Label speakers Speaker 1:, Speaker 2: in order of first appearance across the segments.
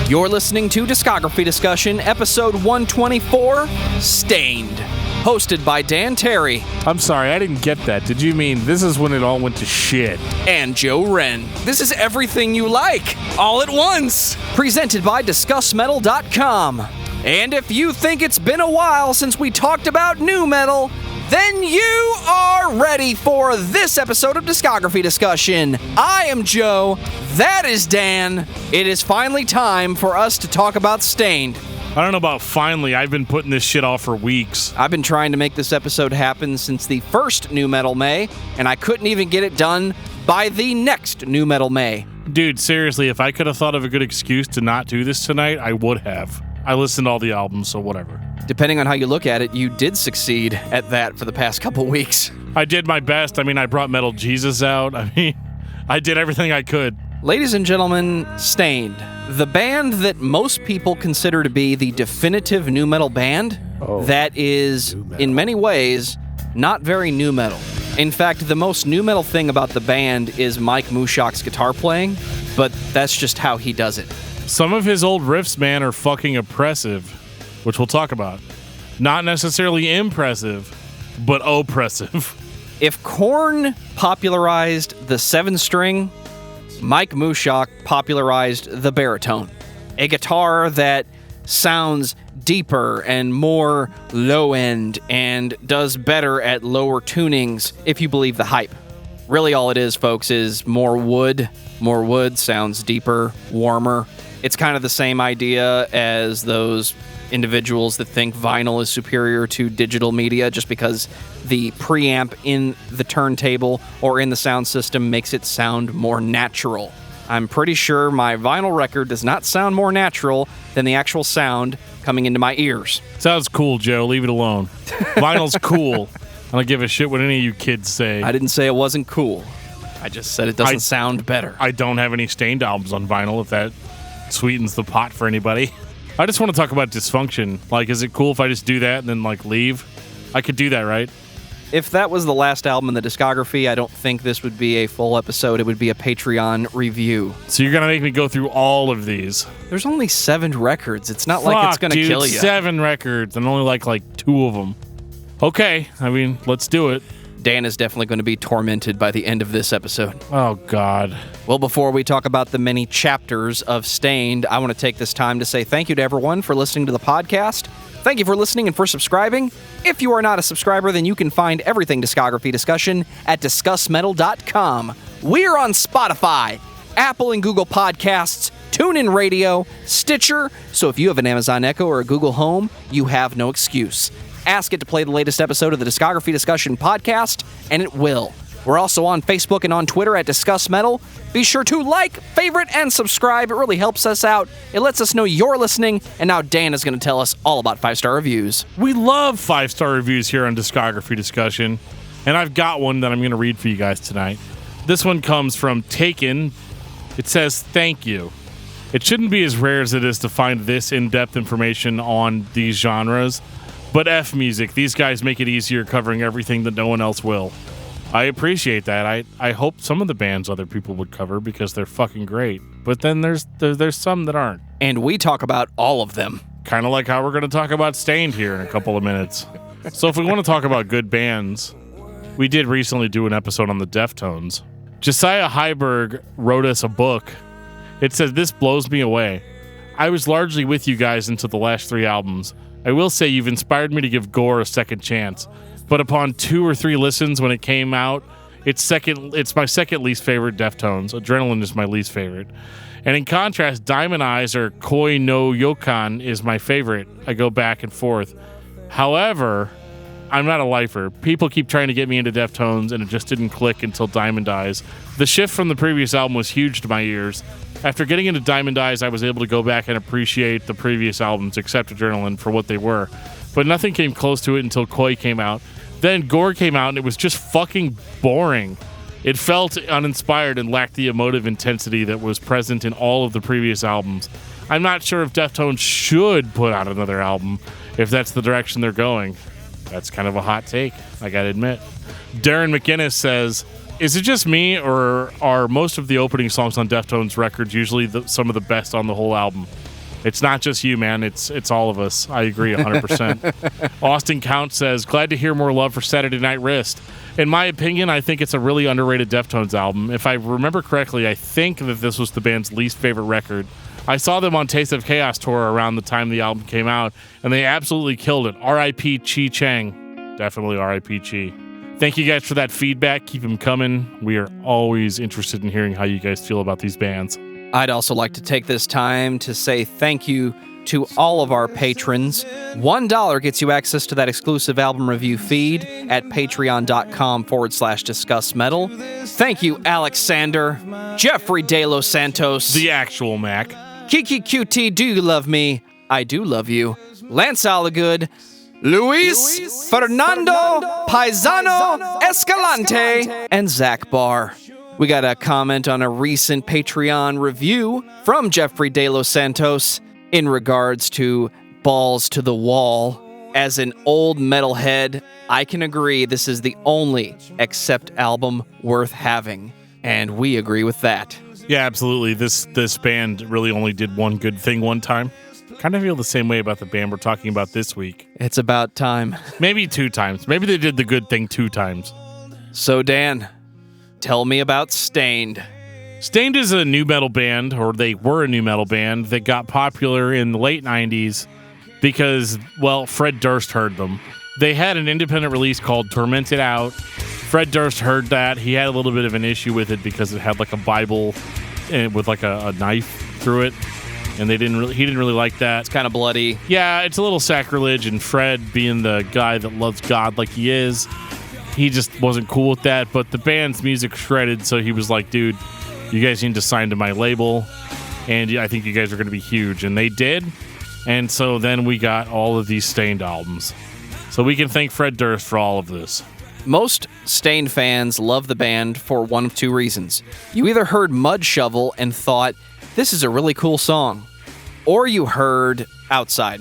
Speaker 1: You're listening to Discography Discussion, episode 124, Stained, hosted by Dan Terry.
Speaker 2: I'm sorry, I didn't get that. Did you mean this is when it all went to shit?
Speaker 1: And Joe Wren. This is everything you like, all at once. Presented by discussmetal.com. And if you think it's been a while since we talked about nu metal, then you are ready for this episode of Discography Discussion. I am Joe. That is Dan. It is finally time for us to talk about Stained.
Speaker 2: I don't know about finally. I've been putting this shit off for weeks.
Speaker 1: I've been trying to make this episode happen since the first Nu Metal May, and I couldn't even get it done by the next Nu Metal May.
Speaker 2: Dude, seriously, if I could have thought of a good excuse to not do this tonight, I would have. I listened to all the albums, so whatever.
Speaker 1: Depending on how you look at it, you did succeed at that for the past couple weeks.
Speaker 2: I did my best. I mean, I brought Metal Jesus out. I mean, I did everything I could.
Speaker 1: Ladies and gentlemen, Stained, the band that most people consider to be the definitive nu metal band that is, in many ways, not very nu metal. In fact, the most nu metal thing about the band is Mike Mushak's guitar playing, but that's just how he does it.
Speaker 2: Some of his old riffs, man, are fucking oppressive, which we'll talk about. Not necessarily impressive, but oppressive.
Speaker 1: If Korn popularized the 7-string, Mike Mushak popularized the baritone, a guitar that sounds deeper and more low-end and does better at lower tunings, if you believe the hype. Really all it is, folks, is more wood. More wood sounds deeper, warmer. It's kind of the same idea as those individuals that think vinyl is superior to digital media just because the preamp in the turntable or in the sound system makes it sound more natural. I'm pretty sure my vinyl record does not sound more natural than the actual sound coming into my ears.
Speaker 2: Sounds cool, Joe. Leave it alone. Vinyl's cool. I don't give a shit what any of you kids say.
Speaker 1: I didn't say it wasn't cool. I just said it doesn't sound better.
Speaker 2: I don't have any Stained albums on vinyl, if that sweetens the pot for anybody. I just want to talk about Dysfunction. Like, is it cool if I just do that and then, like, leave? I could do that, right?
Speaker 1: If that was the last album in the discography, I don't think this would be a full episode. It would be a Patreon review.
Speaker 2: So you're going to make me go through all of these?
Speaker 1: There's only 7 records. It's not like it's going to kill you.
Speaker 2: 7 records and only like 2 of them. Okay, I mean, let's do it.
Speaker 1: Dan is definitely going to be tormented by the end of this episode.
Speaker 2: Oh, God.
Speaker 1: Well, before we talk about the many chapters of Stained, I want to take this time to say thank you to everyone for listening to the podcast. Thank you for listening and for subscribing. If you are not a subscriber, then you can find everything Discography Discussion at discussmetal.com. We're on Spotify, Apple and Google Podcasts, TuneIn Radio, Stitcher, so if you have an Amazon Echo or a Google Home, you have no excuse. Ask it to play the latest episode of the Discography Discussion podcast, and it will. We're also on Facebook and on Twitter at Discuss Metal. Be sure to like, favorite, and subscribe. It really helps us out. It lets us know you're listening, and now Dan is going to tell us all about 5-star reviews.
Speaker 2: We love 5-star reviews here on Discography Discussion, and I've got one that I'm going to read for you guys tonight. This one comes from Taken. It says, "Thank you. It shouldn't be as rare as it is to find this in-depth information on these genres. But F music, these guys make it easier covering everything that no one else will. I appreciate that. I hope some of the bands other people would cover because they're fucking great. But then there's some that aren't.
Speaker 1: And we talk about all of them.
Speaker 2: Kind of like how we're going to talk about Stained here in a couple of minutes. So if we want to talk about good bands, we did recently do an episode on the Deftones. Josiah Heiberg wrote us a book. It says, "This blows me away. I was largely with you guys until the last 3 albums. I will say you've inspired me to give gore a second chance, but upon 2 or 3 listens when it came out, it's my second least favorite Deftones. Adrenaline is my least favorite. And in contrast, Diamond Eyes or Koi no Yokan is my favorite. I go back and forth. However, I'm not a lifer. People keep trying to get me into Deftones, and it just didn't click until Diamond Eyes. The shift from the previous album was huge to my ears. After getting into Diamond Eyes, I was able to go back and appreciate the previous albums, except Adrenaline, for what they were. But nothing came close to it until Koi came out. Then Gore came out, and it was just fucking boring. It felt uninspired and lacked the emotive intensity that was present in all of the previous albums. I'm not sure if Deftones should put out another album, if that's the direction they're going." That's kind of a hot take, I gotta admit. Darren McGinnis says, Is it just me, or are most of the opening songs on Deftones records usually some of the best on the whole album? It's not just you, man. It's all of us. I agree 100%. Austin Count says, glad to hear more love for Saturday Night Wrist. In my opinion, I think it's a really underrated Deftones album. If I remember correctly, I think that this was the band's least favorite record. I saw them on Taste of Chaos tour around the time the album came out, and they absolutely killed it. R.I.P. Chi Chang. Definitely R.I.P. Chi. Thank you guys for that feedback. Keep them coming. We are always interested in hearing how you guys feel about these bands.
Speaker 1: I'd also like to take this time to say thank you to all of our patrons. $1 gets you access to that exclusive album review feed at patreon.com/discussmetal. Thank you, Alexander, Jeffrey De Los Santos,
Speaker 2: The actual Mac,
Speaker 1: Kiki QT, Do You Love Me? I Do Love You, Lance Allagood, Luis Fernando Paisano Escalante, and Zach Barr. We got a comment on a recent Patreon review from Jeffrey De Los Santos in regards to Balls to the Wall. As an old metalhead, I can agree this is the only Accept album worth having, and we agree with that.
Speaker 2: Yeah, absolutely. This band really only did one good thing one time. Kind of feel the same way about the band we're talking about this week.
Speaker 1: It's about time.
Speaker 2: Maybe 2 times. Maybe they did the good thing 2 times.
Speaker 1: So, Dan, tell me about Stained.
Speaker 2: Stained is a new metal band, or they were a new metal band, that got popular in the late 90s because, well, Fred Durst heard them. They had an independent release called Tormented Out. Fred Durst heard that. He had a little bit of an issue with it because it had like a Bible with like a knife through it, and he didn't really like that.
Speaker 1: It's kind of bloody.
Speaker 2: Yeah, it's a little sacrilege, and Fred, being the guy that loves God like he is, he just wasn't cool with that. But the band's music shredded, so he was like, dude, you guys need to sign to my label, and I think you guys are going to be huge. And they did. And so then we got all of these Stained albums. So we can thank Fred Durst for all of this.
Speaker 1: Most Stained fans love the band for one of 2 reasons. You either heard Mudshovel and thought, this is a really cool song, or you heard Outside.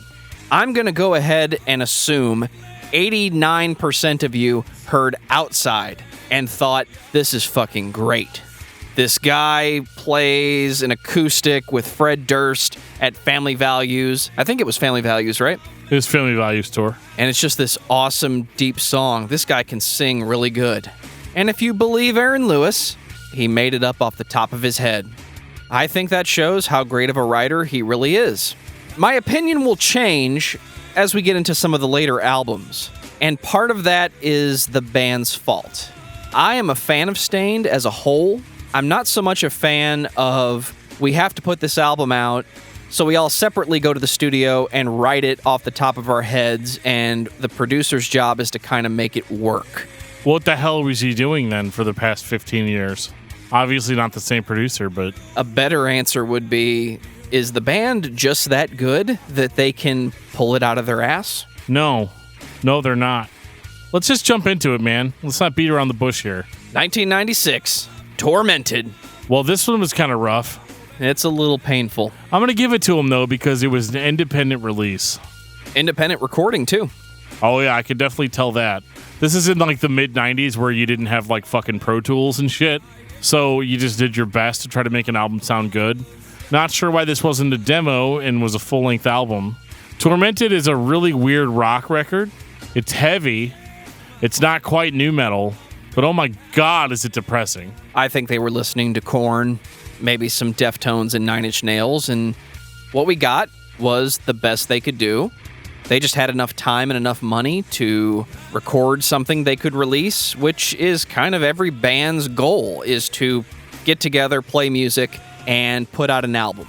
Speaker 1: I'm going to go ahead and assume 89% of you heard Outside and thought, this is fucking great. This guy plays an acoustic with Fred Durst at Family Values. I think it was Family Values, right?
Speaker 2: It was Family Values tour.
Speaker 1: And it's just this awesome, deep song. This guy can sing really good. And if you believe Aaron Lewis, he made it up off the top of his head. I think that shows how great of a writer he really is. My opinion will change as we get into some of the later albums. And part of that is the band's fault. I am a fan of Stained as a whole. I'm not so much a fan of, we have to put this album out, so we all separately go to the studio and write it off the top of our heads, and the producer's job is to kind of make it work.
Speaker 2: What the hell was he doing then for the past 15 years? Obviously not the same producer, but...
Speaker 1: A better answer would be, is the band just that good that they can pull it out of their ass?
Speaker 2: No, they're not. Let's just jump into it, man. Let's not beat around the bush here.
Speaker 1: 1996. Tormented.
Speaker 2: Well, this one was kind of rough.
Speaker 1: It's a little painful.
Speaker 2: I'm going to give it to him, though, because it was an independent release.
Speaker 1: Independent recording, too.
Speaker 2: Oh, yeah, I could definitely tell that. This is in, like, the mid-90s where you didn't have, like, fucking Pro Tools and shit. So you just did your best to try to make an album sound good. Not sure why this wasn't a demo and was a full-length album. Tormented is a really weird rock record. It's heavy. It's not quite nu metal. But oh my God, is it depressing.
Speaker 1: I think they were listening to Korn, maybe some Deftones and Nine Inch Nails, and what we got was the best they could do. They just had enough time and enough money to record something they could release, which is kind of every band's goal, is to get together, play music, and put out an album.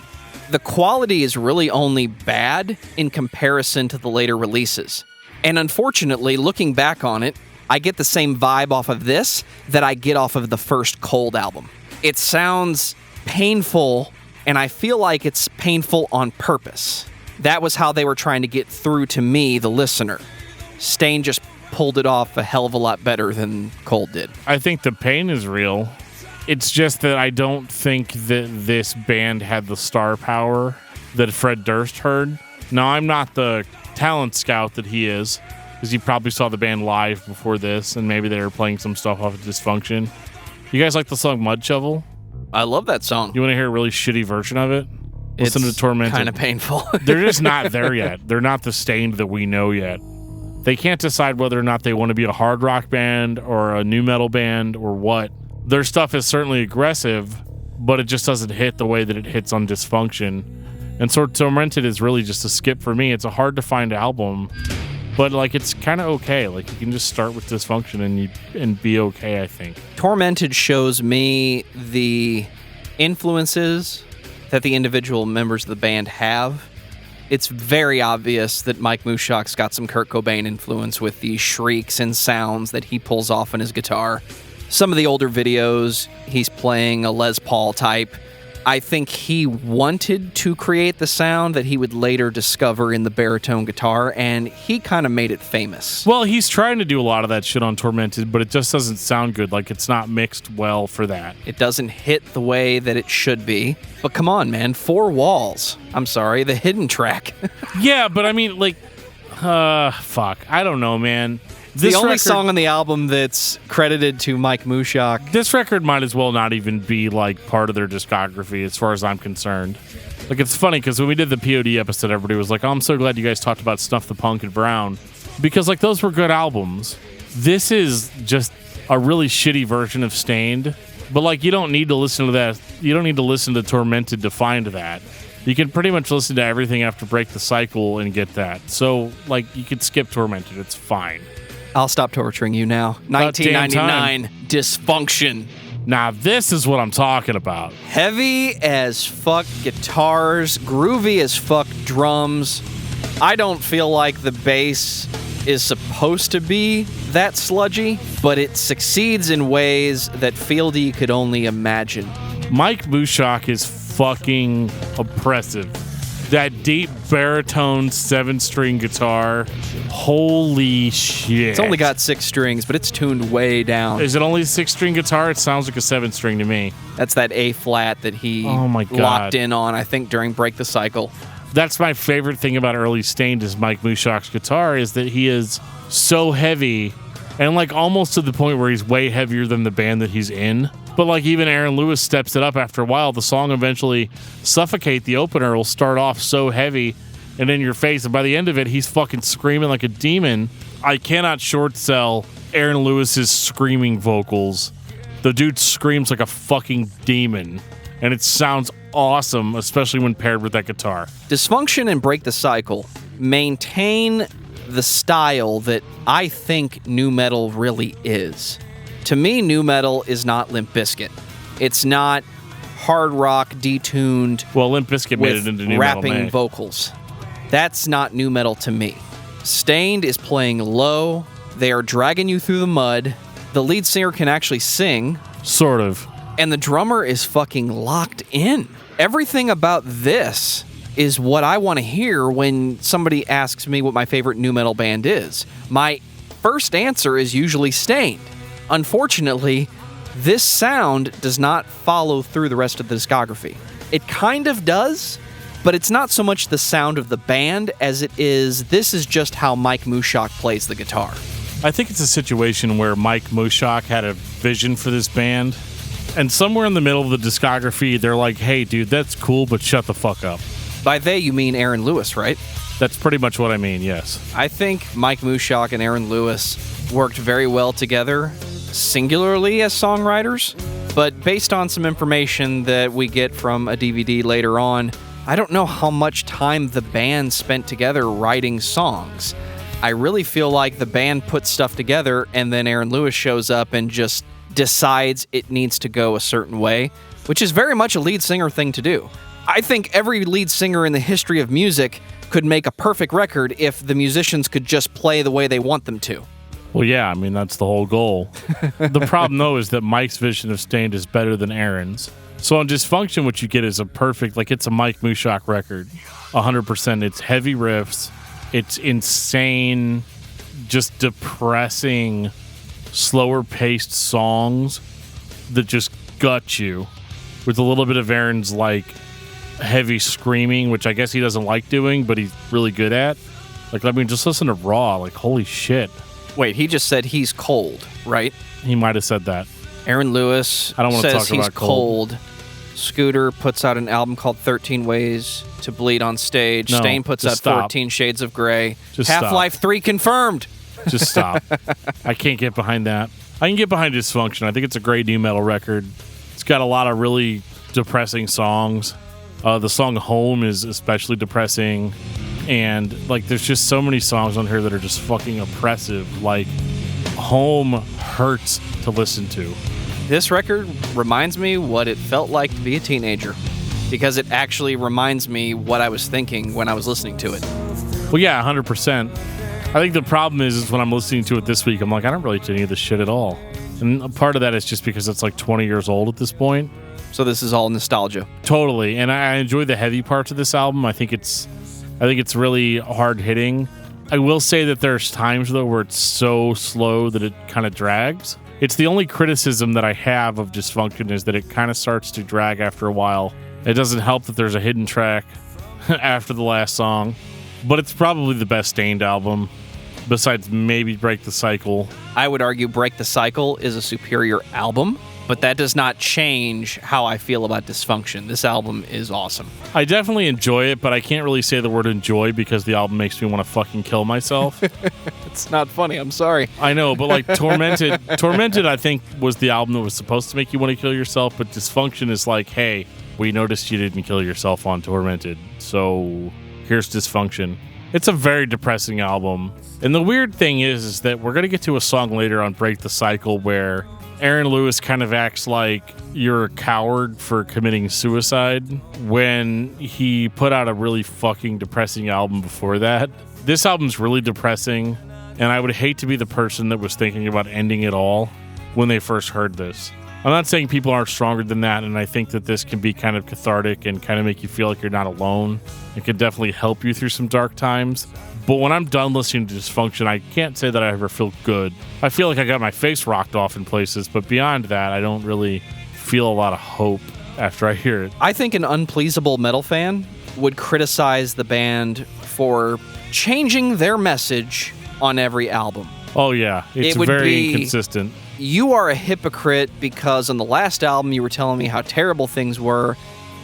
Speaker 1: The quality is really only bad in comparison to the later releases. And unfortunately, looking back on it, I get the same vibe off of this that I get off of the first Cold album. It sounds painful, and I feel like it's painful on purpose. That was how they were trying to get through to me, the listener. Stained just pulled it off a hell of a lot better than Cold did.
Speaker 2: I think the pain is real. It's just that I don't think that this band had the star power that Fred Durst heard. Now, I'm not the talent scout that he is, because you probably saw the band live before this, and maybe they were playing some stuff off of Dysfunction. You guys like the song Mudshovel?
Speaker 1: I love that song.
Speaker 2: You want to hear a really shitty version of it? Listen to Tormented.
Speaker 1: Kind of painful.
Speaker 2: They're just not there yet. They're not the Stained that we know yet. They can't decide whether or not they want to be a hard rock band or a nu metal band or what. Their stuff is certainly aggressive, but it just doesn't hit the way that it hits on Dysfunction. And so Tormented is really just a skip for me. It's a hard to find album, but like it's kind of okay. Like you can just start with Dysfunction and be okay, I think.
Speaker 1: Tormented shows me the influences that the individual members of the band have. It's very obvious that Mike Mushock's got some Kurt Cobain influence with the shrieks and sounds that he pulls off on his guitar. Some of the older videos, he's playing a Les Paul type. I think he wanted to create the sound that he would later discover in the baritone guitar, and he kind of made it famous.
Speaker 2: Well, he's trying to do a lot of that shit on Tormented, but it just doesn't sound good. Like, it's not mixed well for that.
Speaker 1: It doesn't hit the way that it should be. But come on, man, 4 Walls. I'm sorry, the hidden track.
Speaker 2: Yeah, but I mean, like, fuck. I don't know, man.
Speaker 1: The only song on the album that's credited to Mike Mushock.
Speaker 2: This record might as well not even be like part of their discography as far as I'm concerned. Like, it's funny because when we did the POD episode, everybody was like, oh, I'm so glad you guys talked about Snuff the Punk and Brown, because like those were good albums. This is just a really shitty version of Stained, but like you don't need to listen to that. You don't need to listen to Tormented to find that. You can pretty much listen to everything after Break the Cycle and get that. So like you could skip Tormented. It's fine.
Speaker 1: I'll stop torturing you now. 1999, Dysfunction.
Speaker 2: Now, this is what I'm talking about.
Speaker 1: Heavy as fuck guitars, groovy as fuck drums. I don't feel like the bass is supposed to be that sludgy, but it succeeds in ways that Fieldy could only imagine.
Speaker 2: Mike Mushock is fucking oppressive. That deep baritone 7-string guitar, holy shit.
Speaker 1: It's only got 6 strings, but it's tuned way down.
Speaker 2: Is it only a 6-string guitar? It sounds like a 7-string to me.
Speaker 1: That's that A flat that he locked in on, I think, during Break the Cycle.
Speaker 2: That's my favorite thing about early Stained is Mike Mushock's guitar, is that he is so heavy and like almost to the point where he's way heavier than the band that he's in. But like even Aaron Lewis steps it up after a while. The song eventually, Suffocate, the opener, will start off so heavy and in your face, and by the end of it, he's fucking screaming like a demon. I cannot short sell Aaron Lewis's screaming vocals. The dude screams like a fucking demon, and it sounds awesome, especially when paired with that guitar.
Speaker 1: Dysfunction and Break the Cycle maintain the style that I think nu metal really is. To me, nu metal is not Limp Bizkit. It's not hard rock detuned.
Speaker 2: Well, Limp Bizkit made it into nu metal,
Speaker 1: rapping vocals. That's not nu metal to me. Stained is playing low. They are dragging you through the mud. The lead singer can actually sing.
Speaker 2: Sort of.
Speaker 1: And the drummer is fucking locked in. Everything about this is what I want to hear when somebody asks me what my favorite nu metal band is. My first answer is usually Stained. Unfortunately, this sound does not follow through the rest of the discography. It kind of does, but it's not so much the sound of the band as it is, this is just how Mike Mushock plays the guitar.
Speaker 2: I think it's a situation where Mike Mushock had a vision for this band, and somewhere in the middle of the discography, they're like, hey, dude, that's cool, but shut the fuck up.
Speaker 1: By they, you mean Aaron Lewis, right?
Speaker 2: That's pretty much what I mean, yes.
Speaker 1: I think Mike Mushock and Aaron Lewis worked very well together, singularly as songwriters, but based on some information that we get from a DVD later on, I don't know how much time the band spent together writing songs. I really feel like the band put stuff together and then Aaron Lewis shows up and just decides it needs to go a certain way, which is very much a lead singer thing to do. I think every lead singer in the history of music could make a perfect record if the musicians could just play the way they want them to.
Speaker 2: Well, yeah, I mean, that's the whole goal. The problem, though, is that Mike's vision of Stained is better than Aaron's. So on Dysfunction, what you get is a perfect, like, it's a Mike Mushock record. 100%. It's heavy riffs. It's insane, just depressing, slower-paced songs that just gut you. With a little bit of Aaron's, like, heavy screaming, which I guess he doesn't like doing, but he's really good at. Like, I mean, just listen to Raw. Like, holy shit.
Speaker 1: Wait, he just said he's cold, right?
Speaker 2: He might have said that.
Speaker 1: Aaron Lewis
Speaker 2: I don't want to
Speaker 1: says
Speaker 2: talk
Speaker 1: he's
Speaker 2: about cold.
Speaker 1: Scooter puts out an album called 13 Ways to Bleed on Stage.
Speaker 2: No,
Speaker 1: Stain puts out
Speaker 2: just stop.
Speaker 1: 14 Shades of Grey.
Speaker 2: Just
Speaker 1: Half-Life 3 confirmed.
Speaker 2: Just stop. I can't get behind that. I can get behind Dysfunction. I think it's a great new metal record. It's got a lot of really depressing songs. The song Home is especially depressing. And like, there's just so many songs on here that are just fucking oppressive. Like, Home hurts to listen to.
Speaker 1: This record reminds me what it felt like to be a teenager, because it actually reminds me what I was thinking when I was listening to it.
Speaker 2: Well, yeah, 100%. I think the problem is when I'm listening to it this week, I'm like, I don't relate to any of this shit at all. And a part of that is just because it's like 20 years old at this point.
Speaker 1: So this is all nostalgia.
Speaker 2: Totally. And I enjoy the heavy parts of this album. I think it's really hard hitting. I will say that there's times though where it's so slow that it kind of drags. It's the only criticism that I have of Dysfunction is that it kind of starts to drag after a while. It doesn't help that there's a hidden track after the last song, but it's probably the best Stained album, besides maybe Break the Cycle.
Speaker 1: I would argue Break the Cycle is a superior album, but that does not change how I feel about Dysfunction. This album is awesome.
Speaker 2: I definitely enjoy it, but I can't really say the word enjoy because the album makes me want to fucking kill myself.
Speaker 1: It's not funny, I'm sorry.
Speaker 2: I know, but like Tormented, I think, was the album that was supposed to make you want to kill yourself, but Dysfunction is like, hey, we noticed you didn't kill yourself on Tormented, so here's Dysfunction. It's a very depressing album. And the weird thing is that we're going to get to a song later on Break the Cycle where Aaron Lewis kind of acts like you're a coward for committing suicide when he put out a really fucking depressing album before that. This album's really depressing, and I would hate to be the person that was thinking about ending it all when they first heard this. I'm not saying people aren't stronger than that, and I think that this can be kind of cathartic and kind of make you feel like you're not alone. It can definitely help you through some dark times. But when I'm done listening to Dysfunction, I can't say that I ever feel good. I feel like I got my face rocked off in places, but beyond that, I don't really feel a lot of hope after I hear it.
Speaker 1: I think an unpleasable metal fan would criticize the band for changing their message on every album.
Speaker 2: Oh, yeah. It's very inconsistent.
Speaker 1: You are a hypocrite because on the last album you were telling me how terrible things were,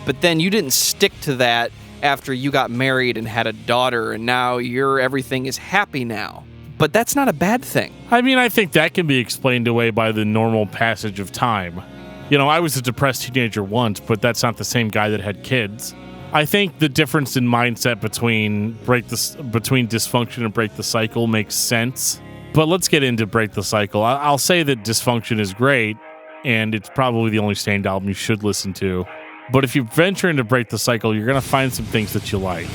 Speaker 1: but then you didn't stick to that after you got married and had a daughter, and now everything is happy now. But that's not a bad thing.
Speaker 2: I mean, I think that can be explained away by the normal passage of time. You know, I was a depressed teenager once, but that's not the same guy that had kids. I think the difference in mindset between Dysfunction and Break the Cycle makes sense. But let's get into Break the Cycle. I'll say that Dysfunction is great, and it's probably the only Stained album you should listen to. But if you venture into Break the Cycle, you're going to find some things that you like.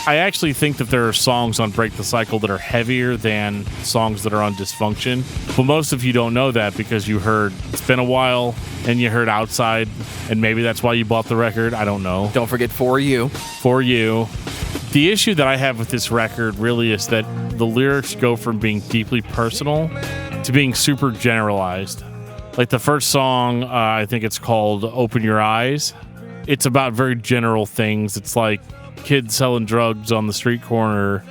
Speaker 2: I actually think that there are songs on Break the Cycle that are heavier than songs that are on Dysfunction. But most of you don't know that because you heard It's Been a While and you heard Outside, and maybe that's why you bought the record. I don't know.
Speaker 1: Don't forget For You.
Speaker 2: For You. The issue that I have with this record really is that the lyrics go from being deeply personal to being super generalized. Like the first song, I think it's called Open Your Eyes. It's about very general things. It's like kids selling drugs on the street corner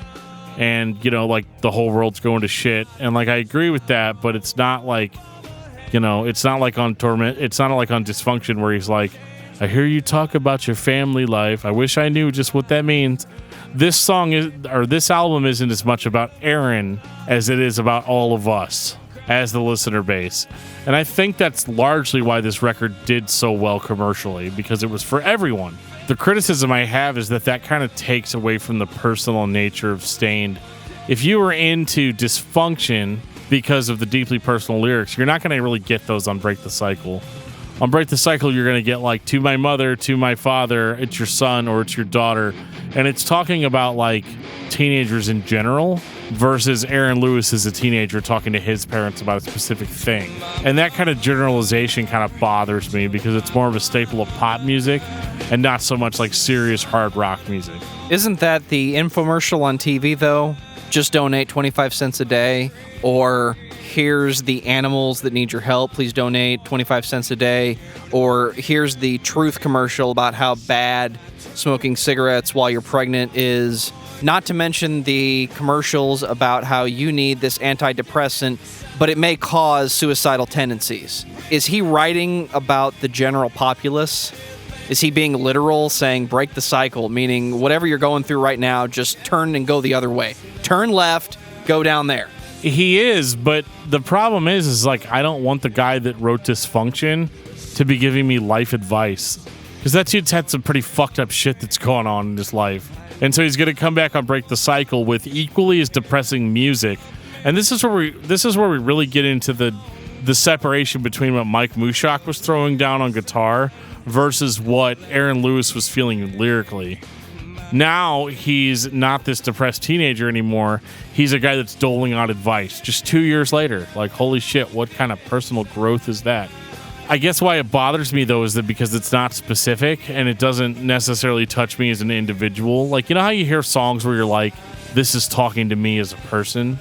Speaker 2: and, you know, like the whole world's going to shit. And like, I agree with that, but it's not like, you know, it's not like on Dysfunction where he's like, I hear you talk about your family life. I wish I knew just what that means. This album isn't as much about Aaron as it is about all of us as the listener base. And I think that's largely why this record did so well commercially, because it was for everyone. The criticism I have is that kind of takes away from the personal nature of Stained. If you were into Dysfunction because of the deeply personal lyrics, you're not going to really get those on Break the Cycle. On Break the Cycle, you're going to get like, to my mother, to my father, it's your son, or it's your daughter. And it's talking about like teenagers in general versus Aaron Lewis as a teenager talking to his parents about a specific thing. And that kind of generalization kind of bothers me because it's more of a staple of pop music and not so much like serious hard rock music.
Speaker 1: Isn't that the infomercial on TV, though? Just donate 25 cents a day, or here's the animals that need your help, please donate 25 cents a day, or here's the truth commercial about how bad smoking cigarettes while you're pregnant is, not to mention the commercials about how you need this antidepressant, but it may cause suicidal tendencies. Is he writing about the general populace? Is he being literal, saying break the cycle, meaning whatever you're going through right now, just turn and go the other way? Turn left, go down there.
Speaker 2: He is, but the problem is like, I don't want the guy that wrote Dysfunction to be giving me life advice. Because that dude's had some pretty fucked up shit that's going on in his life. And so he's going to come back on Break the Cycle with equally as depressing music. And this is where we really get into the separation between what Mike Mushak was throwing down on guitar versus what Aaron Lewis was feeling lyrically. Now he's not this depressed teenager anymore. He's a guy that's doling out advice just 2 years later. Like, holy shit, what kind of personal growth is that? I guess why it bothers me, though, is that because it's not specific and it doesn't necessarily touch me as an individual. Like, you know how you hear songs where you're like, this is talking to me as a person?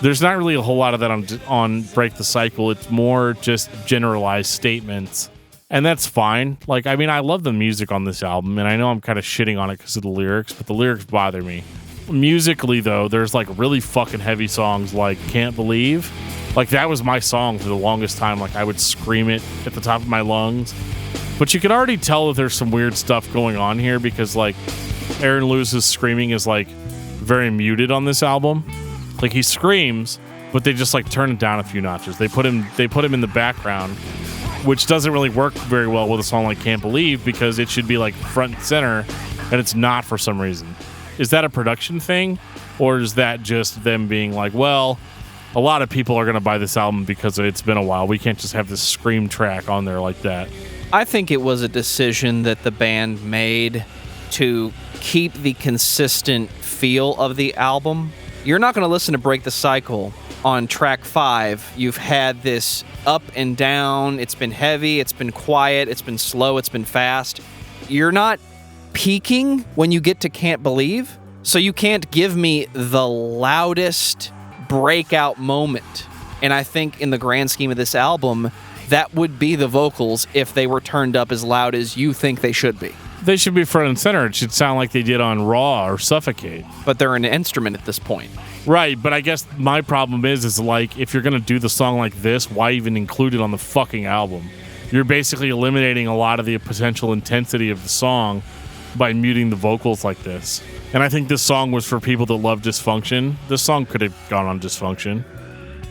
Speaker 2: There's not really a whole lot of that on Break the Cycle. It's more just generalized statements. And that's fine. Like, I mean, I love the music on this album, and I know I'm kind of shitting on it because of the lyrics, but the lyrics bother me. Musically, though, there's like really fucking heavy songs like Can't Believe. Like, that was my song for the longest time. Like, I would scream it at the top of my lungs. But you can already tell that there's some weird stuff going on here because, like, Aaron Lewis's screaming is, like, very muted on this album. Like, he screams, but they just, like, turn it down a few notches. They put him in the background, which doesn't really work very well with a song like Can't Believe because it should be, like, front and center, and it's not for some reason. Is that a production thing? Or is that just them being like, well, a lot of people are going to buy this album because it's been a while. We can't just have this scream track on there like that.
Speaker 1: I think it was a decision that the band made to keep the consistent feel of the album. You're not going to listen to Break the Cycle on track 5. You've had this up and down. It's been heavy. It's been quiet. It's been slow. It's been fast. You're not peaking when you get to Can't Believe. So you can't give me the loudest breakout moment. And I think in the grand scheme of this album, that would be the vocals if they were turned up as loud as you think they should be.
Speaker 2: They should be front and center. It should sound like they did on Raw or Suffocate.
Speaker 1: But they're an instrument at this point.
Speaker 2: Right, but I guess my problem is like, if you're going to do the song like this, why even include it on the fucking album? You're basically eliminating a lot of the potential intensity of the song by muting the vocals like this. And I think this song was for people that love Dysfunction. This song could have gone on Dysfunction.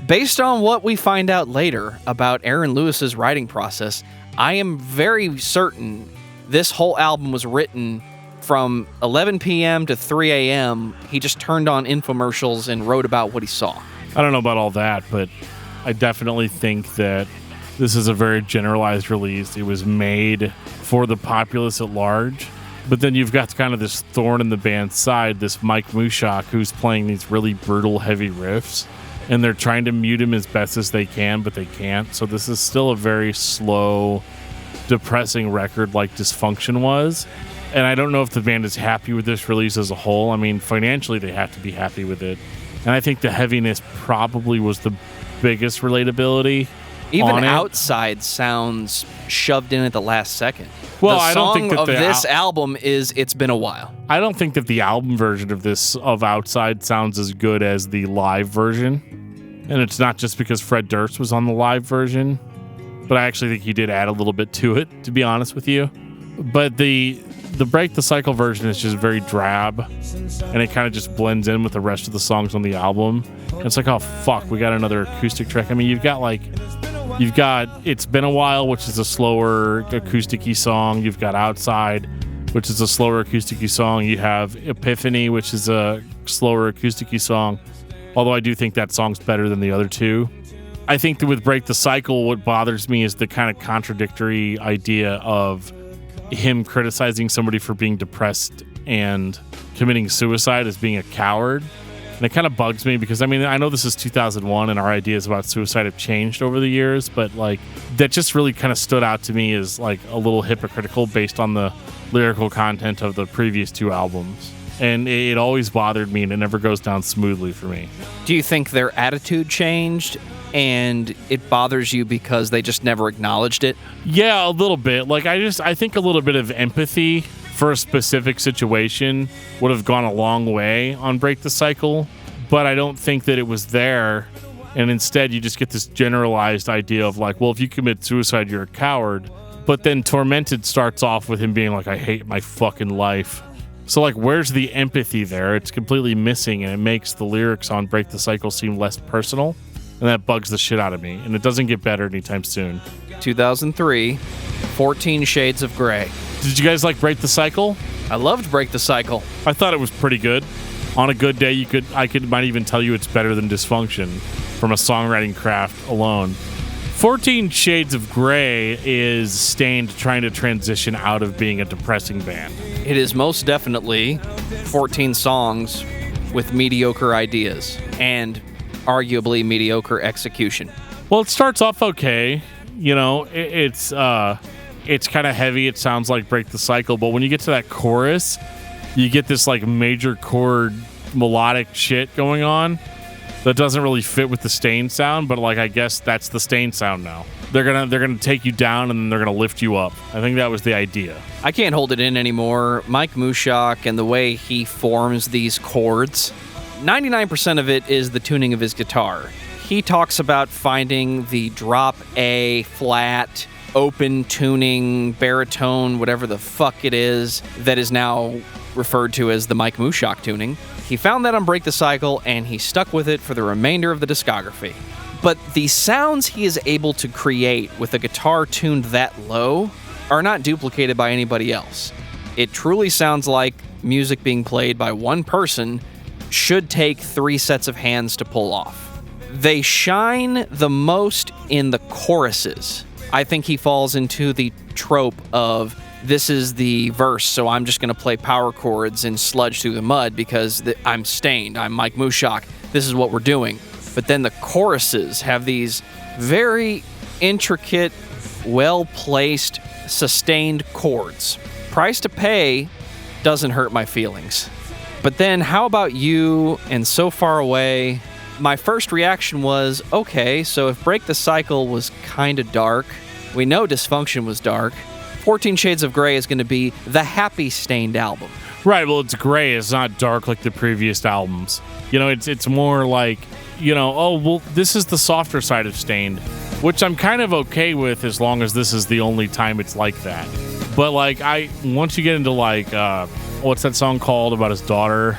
Speaker 1: Based on what we find out later about Aaron Lewis's writing process, I am very certain this whole album was written from 11 p.m. to 3 a.m. He just turned on infomercials and wrote about what he saw.
Speaker 2: I don't know about all that, but I definitely think that this is a very generalized release. It was made for the populace at large. But then you've got kind of this thorn in the band's side, this Mike Mushak, who's playing these really brutal, heavy riffs. And they're trying to mute him as best as they can, but they can't. So this is still a very slow, depressing record like Dysfunction was. And I don't know if the band is happy with this release as a whole. I mean, financially, they have to be happy with it. And I think the heaviness probably was the biggest relatability.
Speaker 1: Even Outside sounds shoved in at the last second.
Speaker 2: Well,
Speaker 1: the
Speaker 2: I don't think that
Speaker 1: song of this album is It's Been a While.
Speaker 2: I don't think that the album version of Outside sounds as good as the live version. And it's not just because Fred Durst was on the live version, but I actually think he did add a little bit to it, to be honest with you. But the Break the Cycle version is just very drab, and it kind of just blends in with the rest of the songs on the album. And it's like, oh fuck, we got another acoustic track. I mean, you've got It's Been a While, which is a slower acoustic-y song. You've got Outside, which is a slower acoustic-y song. You have Epiphany, which is a slower acoustic-y song. Although I do think that song's better than the other two. I think that with Break the Cycle, what bothers me is the kind of contradictory idea of him criticizing somebody for being depressed and committing suicide as being a coward. And it kind of bugs me because, I mean, I know this is 2001 and our ideas about suicide have changed over the years, but like that just really kind of stood out to me as like a little hypocritical based on the lyrical content of the previous two albums. And it always bothered me, and it never goes down smoothly for me.
Speaker 1: Do you think their attitude changed and it bothers you because they just never acknowledged it?
Speaker 2: Yeah, a little bit. Like I think a little bit of empathy for a specific situation would have gone a long way on Break the Cycle, but I don't think that it was there. And instead you just get this generalized idea of like, well, if you commit suicide, you're a coward. But then Tormented starts off with him being like, I hate my fucking life. So, like, where's the empathy there? It's completely missing, and it makes the lyrics on Break the Cycle seem less personal, and that bugs the shit out of me. And it doesn't get better anytime soon.
Speaker 1: 2003, 14 Shades of Grey.
Speaker 2: Did you guys like Break the Cycle?
Speaker 1: I loved Break the Cycle.
Speaker 2: I thought it was pretty good. On a good day, might even tell you it's better than Dysfunction from a songwriting craft alone. 14 Shades of Grey is Stained trying to transition out of being a depressing band.
Speaker 1: It is most definitely 14 songs with mediocre ideas and arguably mediocre execution.
Speaker 2: Well, it starts off okay. You know, it's kind of heavy. It sounds like Break the Cycle, but when you get to that chorus, you get this like major chord melodic shit going on that doesn't really fit with the Stained sound, but like I guess that's the Stained sound now. They're gonna take you down and then they're gonna lift you up. I think that was the idea.
Speaker 1: I can't hold it in anymore. Mike Mushak and the way he forms these chords, 99% of it is the tuning of his guitar. He talks about finding the drop A flat, open tuning, baritone, whatever the fuck it is, that is now referred to as the Mike Mushak tuning. He found that on Break the Cycle, and he stuck with it for the remainder of the discography. But the sounds he is able to create with a guitar tuned that low are not duplicated by anybody else. It truly sounds like music being played by one person should take 3 sets of hands to pull off. They shine the most in the choruses. I think he falls into the trope of, this is the verse, so I'm just going to play power chords and sludge through the mud because I'm Stained, I'm Mike Mushak, this is what we're doing. But then the choruses have these very intricate, well-placed, sustained chords. Price to Pay doesn't hurt my feelings. But then how about You and So Far Away? My first reaction was, okay, so if Break the Cycle was kind of dark, we know Dysfunction was dark, 14 Shades of Grey is going to be the happy Stained album.
Speaker 2: Right, well, it's gray. It's not dark like the previous albums. You know, it's more like, you know, oh, well, this is the softer side of Stained, which I'm kind of okay with as long as this is the only time it's like that. But, like, once you get into, like, what's that song called about his daughter?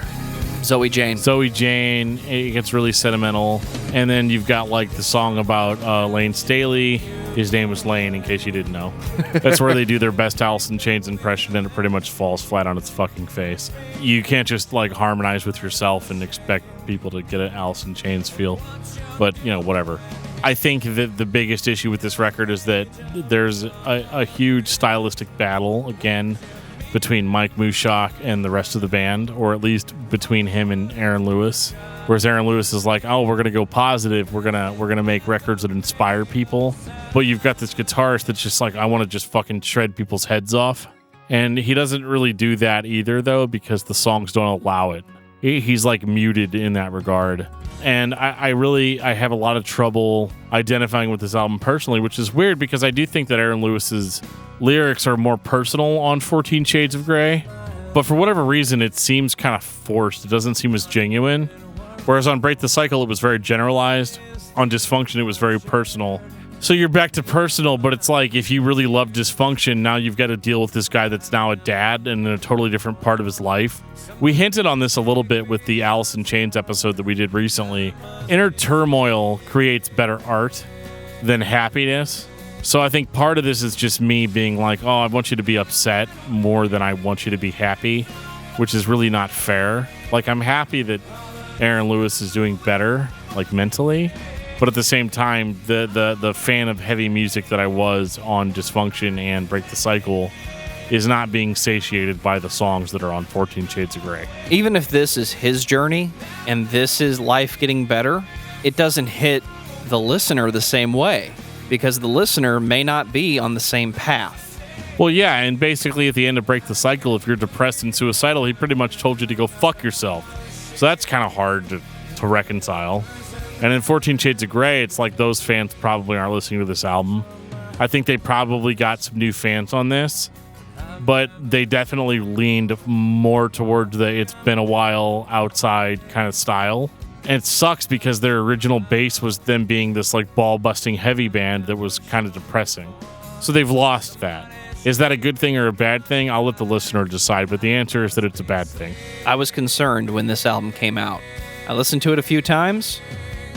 Speaker 1: Zoe Jane.
Speaker 2: Zoe Jane, it gets really sentimental. And then you've got, like, the song about Lane Staley. His name was Lane, in case you didn't know. That's where they do their best Alice in Chains impression, and it pretty much falls flat on its fucking face. You can't just, like, harmonize with yourself and expect people to get an Alice in Chains feel. But, you know, whatever. I think that the biggest issue with this record is that there's a huge stylistic battle, again, between Mike Mushak and the rest of the band, or at least between him and Aaron Lewis. Whereas Aaron Lewis is like, oh, we're gonna go positive. We're gonna make records that inspire people. But you've got this guitarist that's just like, I want to just fucking shred people's heads off. And he doesn't really do that either, though, because the songs don't allow it. He's like muted in that regard. And I have a lot of trouble identifying with this album personally, which is weird because I do think that Aaron Lewis's lyrics are more personal on 14 Shades of Grey. But for whatever reason, it seems kind of forced. It doesn't seem as genuine. Whereas on Break the Cycle, it was very generalized. On Dysfunction, it was very personal. So you're back to personal, but it's like if you really love Dysfunction, now you've got to deal with this guy that's now a dad and in a totally different part of his life. We hinted on this a little bit with the Alice in Chains episode that we did recently. Inner turmoil creates better art than happiness. So I think part of this is just me being like, oh, I want you to be upset more than I want you to be happy, which is really not fair. Like, I'm happy that Aaron Lewis is doing better, like, mentally. But at the same time, the fan of heavy music that I was on Dysfunction and Break the Cycle is not being satiated by the songs that are on 14 Shades of Grey.
Speaker 1: Even if this is his journey and this is life getting better, it doesn't hit the listener the same way because the listener may not be on the same path.
Speaker 2: Well, yeah, and basically at the end of Break the Cycle, if you're depressed and suicidal, he pretty much told you to go fuck yourself. So that's kind of hard to reconcile. And in 14 Shades of Grey, it's like those fans probably aren't listening to this album. I think they probably got some new fans on this, but they definitely leaned more towards the it's been a while outside kind of style. And it sucks because their original base was them being this like ball-busting heavy band that was kind of depressing. So they've lost that. Is that a good thing or a bad thing? I'll let the listener decide, but the answer is that it's a bad thing.
Speaker 1: I was concerned when this album came out. I listened to it a few times,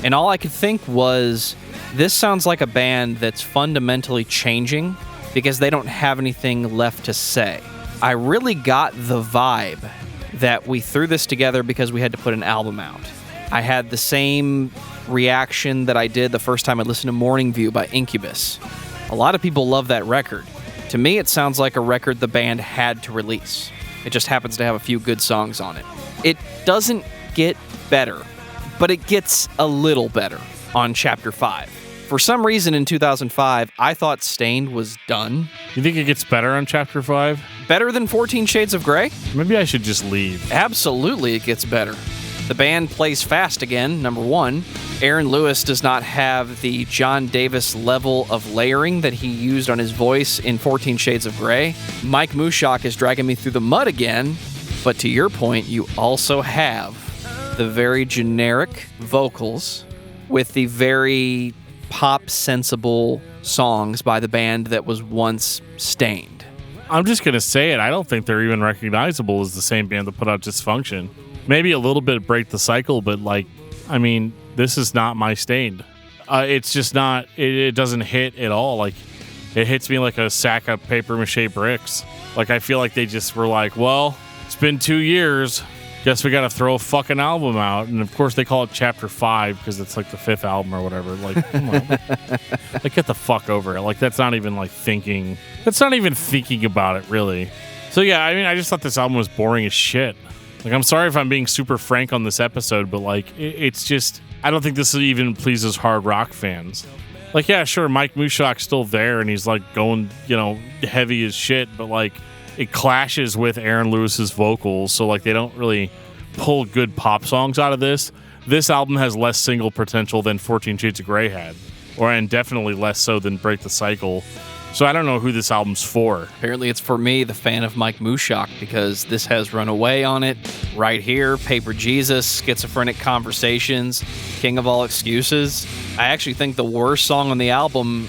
Speaker 1: and all I could think was, this sounds like a band that's fundamentally changing because they don't have anything left to say. I really got the vibe that we threw this together because we had to put an album out. I had the same reaction that I did the first time I listened to Morning View by Incubus. A lot of people love that record. To me, it sounds like a record the band had to release. It just happens to have a few good songs on it. It doesn't get better, but it gets a little better on Chapter 5. For some reason in 2005, I thought Stained was done.
Speaker 2: You think it gets better on Chapter 5?
Speaker 1: Better than 14 Shades of Grey?
Speaker 2: Maybe I should just leave.
Speaker 1: Absolutely, it gets better. The band plays fast again, number one. Aaron Lewis does not have the John Davis level of layering that he used on his voice in 14 Shades of Grey. Mike Mushok is dragging me through the mud again, but to your point, you also have the very generic vocals with the very pop-sensible songs by the band that was once Stained.
Speaker 2: I'm just going to say it. I don't think they're even recognizable as the same band that put out Dysfunction. Maybe a little bit Break the Cycle, but this is not my Stained. It's just not, it doesn't hit at all. Like, it hits me like a sack of paper mache bricks. Like, I feel like they just were like, well, it's been 2 years. Guess we got to throw a fucking album out. And of course, they call it Chapter 5 because it's like the 5th album or whatever. Like, come on. Like, get the fuck over it. Like, that's not even thinking about it, really. So, yeah, I just thought this album was boring as shit. Like, I'm sorry if I'm being super frank on this episode, but, it's just, I don't think this even pleases hard rock fans. Like, yeah, sure, Mike Mushok's still there, and he's, going, heavy as shit, but, it clashes with Aaron Lewis's vocals, so, they don't really pull good pop songs out of this. This album has less single potential than 14 Shades of Grey had, and definitely less so than Break the Cycle. So I don't know who this album's for.
Speaker 1: Apparently it's for me, the fan of Mike Mushok, because this has Runaway on it, Right Here, Paper Jesus, Schizophrenic Conversations, King of All Excuses. I actually think the worst song on the album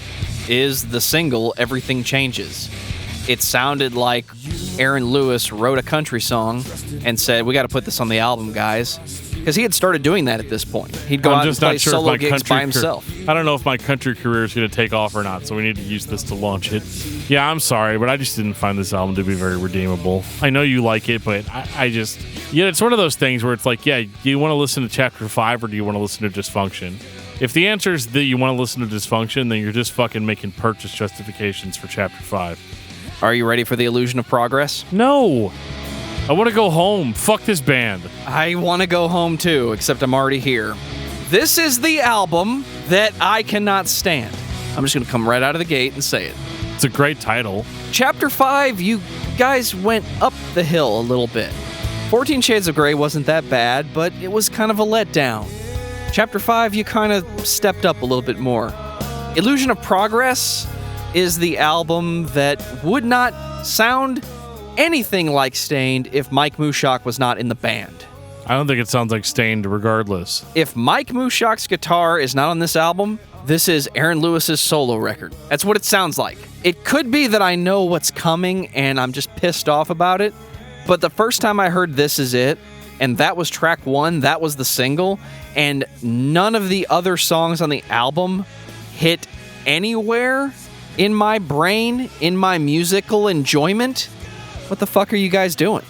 Speaker 1: is the single, Everything Changes. It sounded like Aaron Lewis wrote a country song and said, we got to put this on the album, guys. Because he had started doing that at this point. He'd go out and play solo gigs by himself.
Speaker 2: I don't know if my country career is going to take off or not, so we need to use this to launch it. Yeah, I'm sorry, but I just didn't find this album to be very redeemable. I know you like it, but it's one of those things where it's like, yeah, do you want to listen to Chapter 5 or do you want to listen to Dysfunction? If the answer is that you want to listen to Dysfunction, then you're just fucking making purchase justifications for Chapter 5.
Speaker 1: Are you ready for the illusion of progress?
Speaker 2: No. I want to go home. Fuck this band.
Speaker 1: I want to go home too, except I'm already here. This is the album that I cannot stand. I'm just going to come right out of the gate and say it.
Speaker 2: It's a great title.
Speaker 1: Chapter 5, you guys went up the hill a little bit. 14 Shades of Grey wasn't that bad, but it was kind of a letdown. Chapter 5, you kind of stepped up a little bit more. Illusion of Progress is the album that would not sound anything like Stained if Mike Mushok was not in the band.
Speaker 2: I don't think it sounds like Stained regardless.
Speaker 1: If Mike Mushok's guitar is not on this album, this is Aaron Lewis's solo record. That's what it sounds like. It could be that I know what's coming and I'm just pissed off about it, but the first time I heard This Is It, and that was track 1, that was the single, and none of the other songs on the album hit anywhere in my brain, in my musical enjoyment. What the fuck are you guys doing?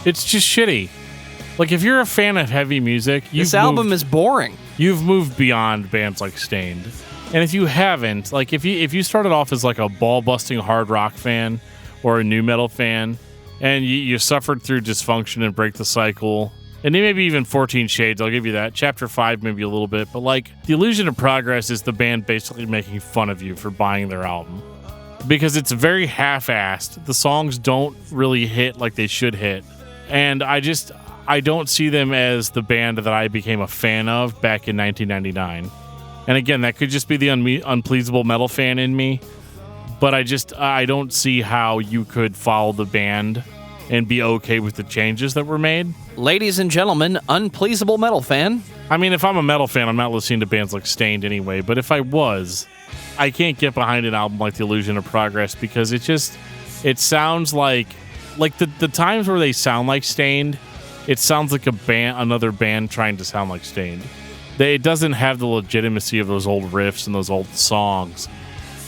Speaker 2: It's just shitty. Like, if you're a fan of heavy music,
Speaker 1: this album is boring.
Speaker 2: You've moved beyond bands like Stained. And if you haven't, like, if you started off as like a ball-busting hard rock fan or a nu metal fan, and you suffered through Dysfunction and Break the Cycle, and maybe even 14 Shades, I'll give you that. Chapter 5, maybe a little bit. But, like, The Illusion of Progress is the band basically making fun of you for buying their album. Because it's very half-assed. The songs don't really hit like they should hit. And I don't see them as the band that I became a fan of back in 1999. And again, that could just be the unpleasable metal fan in me. But I don't see how you could follow the band and be okay with the changes that were made.
Speaker 1: Ladies and gentlemen, unpleasable metal fan.
Speaker 2: I mean, if I'm a metal fan, I'm not listening to bands like Stained anyway. But if I was, I can't get behind an album like The Illusion of Progress because it sounds like the times where they sound like Stained, it sounds like another band trying to sound like Stained. It doesn't have the legitimacy of those old riffs and those old songs.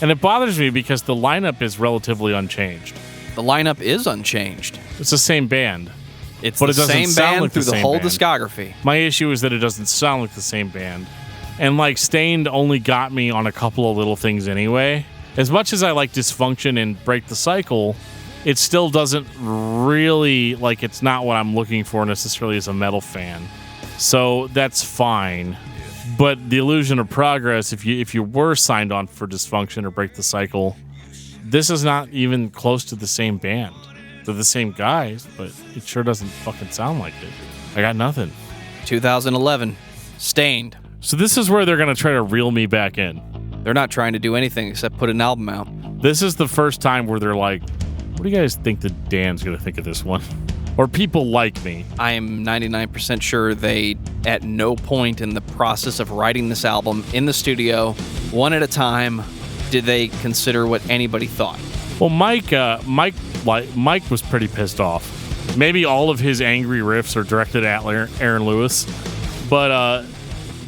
Speaker 2: And it bothers me because the lineup is relatively unchanged.
Speaker 1: The lineup is unchanged.
Speaker 2: It's the same band.
Speaker 1: It same band
Speaker 2: like
Speaker 1: through the whole
Speaker 2: band.
Speaker 1: discography.
Speaker 2: My issue is that it doesn't sound like the same band. And like Stained only got me on a couple of little things anyway. As much as I like Dysfunction and Break the Cycle, it still doesn't really, like, it's not what I'm looking for necessarily as a metal fan. So that's fine. But The Illusion of Progress, if you were signed on for Dysfunction or Break the Cycle, this is not even close to the same band. They're the same guys, but it sure doesn't fucking sound like it. I got nothing.
Speaker 1: 2011, Stained.
Speaker 2: So this is where they're going to try to reel me back in.
Speaker 1: They're not trying to do anything except put an album out.
Speaker 2: This is the first time where they're like, what do you guys think that Dan's going to think of this one? Or people like me.
Speaker 1: I am 99% sure they, at no point in the process of writing this album in the studio, one at a time, did they consider what anybody thought.
Speaker 2: Well, Mike was pretty pissed off. Maybe all of his angry riffs are directed at Aaron Lewis, but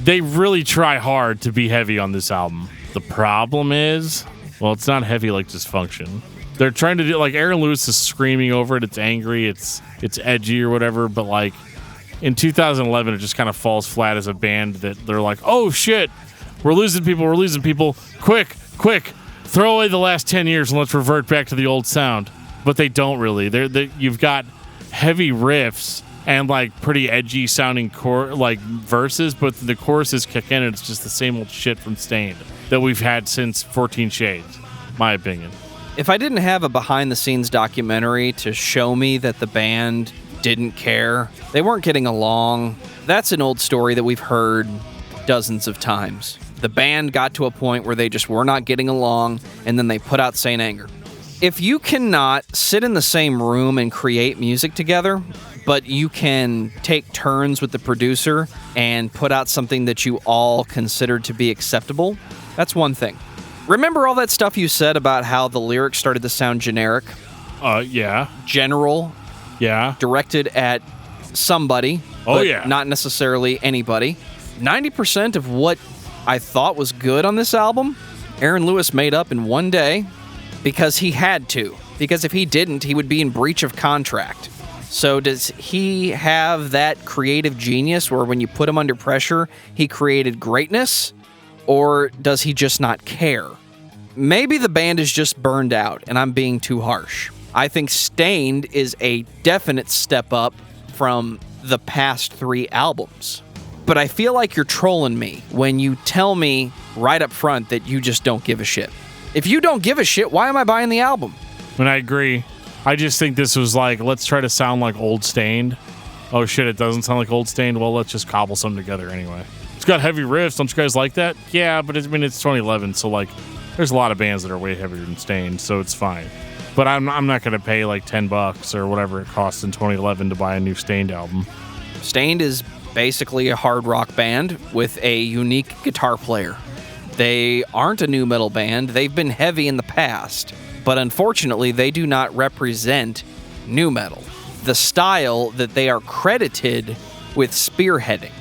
Speaker 2: they really try hard to be heavy on this album. The problem is, well, it's not heavy like Dysfunction. They're trying to do, like, Aaron Lewis is screaming over it. It's angry. It's edgy or whatever. But, like, in 2011, it just kind of falls flat as a band that they're like, oh, shit, we're losing people. Quick, throw away the last 10 years and let's revert back to the old sound. But they don't really. You've got heavy riffs and, like, pretty edgy sounding verses, but the choruses kick in and it's just the same old shit from Stained that we've had since 14 Shades, my opinion.
Speaker 1: If I didn't have a behind-the-scenes documentary to show me that the band didn't care, they weren't getting along, that's an old story that we've heard dozens of times. The band got to a point where they just were not getting along, and then they put out Saint Anger. If you cannot sit in the same room and create music together, but you can take turns with the producer and put out something that you all consider to be acceptable, that's one thing. Remember all that stuff you said about how the lyrics started to sound generic?
Speaker 2: Yeah.
Speaker 1: General?
Speaker 2: Yeah.
Speaker 1: Directed at somebody, but
Speaker 2: yeah.
Speaker 1: Not necessarily anybody. 90% of what I thought was good on this album, Aaron Lewis made up in one day because he had to. Because if he didn't, he would be in breach of contract. So does he have that creative genius where when you put him under pressure, he created greatness? Or does he just not care? Maybe the band is just burned out and I'm being too harsh. I think Stained is a definite step up from the past 3 albums. But I feel like you're trolling me when you tell me right up front that you just don't give a shit. If you don't give a shit, why am I buying the album?
Speaker 2: And I agree. I just think this was like, let's try to sound like old Stained. Oh shit, it doesn't sound like old Stained. Well, let's just cobble something together anyway. It's got heavy riffs. Don't you guys like that? Yeah, but it's 2011, so like, there's a lot of bands that are way heavier than Stained, so it's fine. But I'm not going to pay like $10 or whatever it costs in 2011 to buy a new Stained album.
Speaker 1: Stained is basically a hard rock band with a unique guitar player. They aren't a nu metal band. They've been heavy in the past, but unfortunately, they do not represent nu metal, the style that they are credited with spearheading.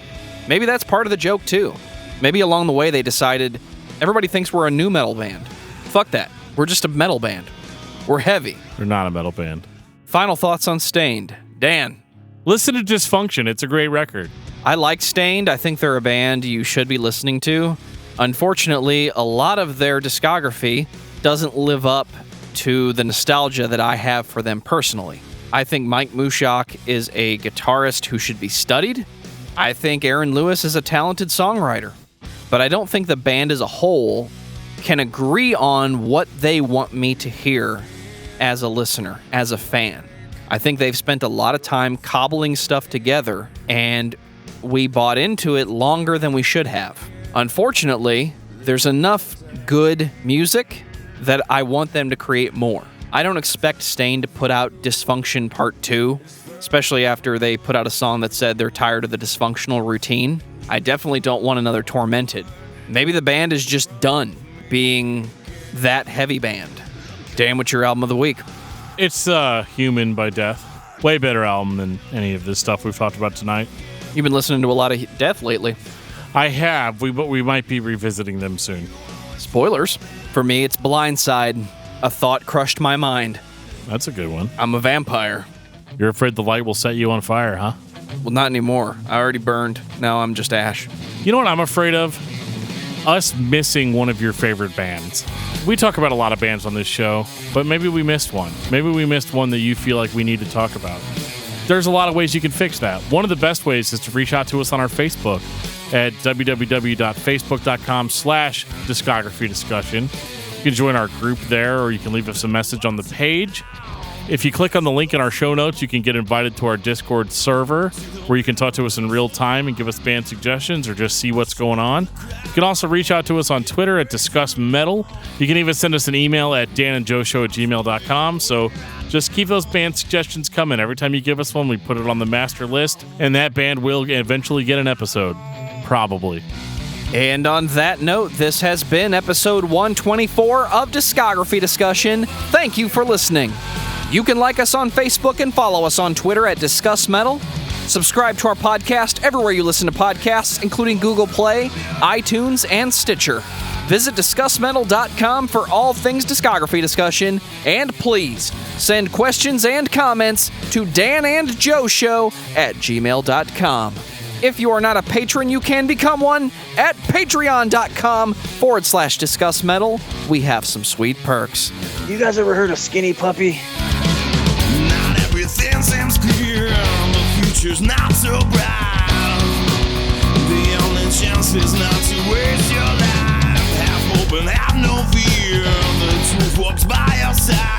Speaker 1: Maybe that's part of the joke, too. Maybe along the way they decided, everybody thinks we're a nu metal band. Fuck that. We're just a metal band. We're heavy.
Speaker 2: They're not a metal band.
Speaker 1: Final thoughts on Stained. Dan.
Speaker 2: Listen to Dysfunction. It's a great record.
Speaker 1: I like Stained. I think they're a band you should be listening to. Unfortunately, a lot of their discography doesn't live up to the nostalgia that I have for them personally. I think Mike Mushak is a guitarist who should be studied. I think Aaron Lewis is a talented songwriter, but I don't think the band as a whole can agree on what they want me to hear as a listener, as a fan. I think they've spent a lot of time cobbling stuff together, and we bought into it longer than we should have. Unfortunately, there's enough good music that I want them to create more. I don't expect Stained to put out Dysfunction Part 2, especially after they put out a song that said they're tired of the dysfunctional routine. I definitely don't want another Tormented. Maybe the band is just done. being that heavy band. Dan, what's your album of the week?
Speaker 2: It's Human by Death. Way better album than any of this stuff we've talked about tonight.
Speaker 1: You've been listening to a lot of Death lately.
Speaker 2: I have, but we might be revisiting them soon.
Speaker 1: Spoilers. For me, it's Blindside. A thought crushed my mind.
Speaker 2: That's a good one.
Speaker 1: I'm a vampire.
Speaker 2: You're afraid the light will set you on fire, huh?
Speaker 1: Well, not anymore. I already burned. Now I'm just ash.
Speaker 2: You know what I'm afraid of? Us missing one of your favorite bands. We talk about a lot of bands on this show, but maybe we missed one. Maybe we missed one that you feel like we need to talk about. There's a lot of ways you can fix that. One of the best ways is to reach out to us on our Facebook at www.facebook.com/discography discussion. You can join our group there, or you can leave us a message on the page. If you click on the link in our show notes, you can get invited to our Discord server, where you can talk to us in real time and give us band suggestions or just see what's going on. You can also reach out to us on Twitter at discussmetal. You can even send us an email at danandjoeshow@gmail.com. So just keep those band suggestions coming. Every time you give us one, we put it on the master list, and that band will eventually get an episode. Probably.
Speaker 1: And on that note, this has been episode 124 of Discography Discussion. Thank you for listening. You can like us on Facebook and follow us on Twitter at discussmetal. Subscribe to our podcast everywhere you listen to podcasts, including Google Play, iTunes, and Stitcher. Visit discussmetal.com for all things discography discussion, and please send questions and comments to danandjoeshow@gmail.com. If you are not a patron, you can become one at patreon.com/discussmetal. We have some sweet perks.
Speaker 3: You guys ever heard of Skinny Puppy?
Speaker 4: Not everything seems clear, the future's not so bright. The only chance is not to waste your life. Have hope and have no fear, the truth walks by your side.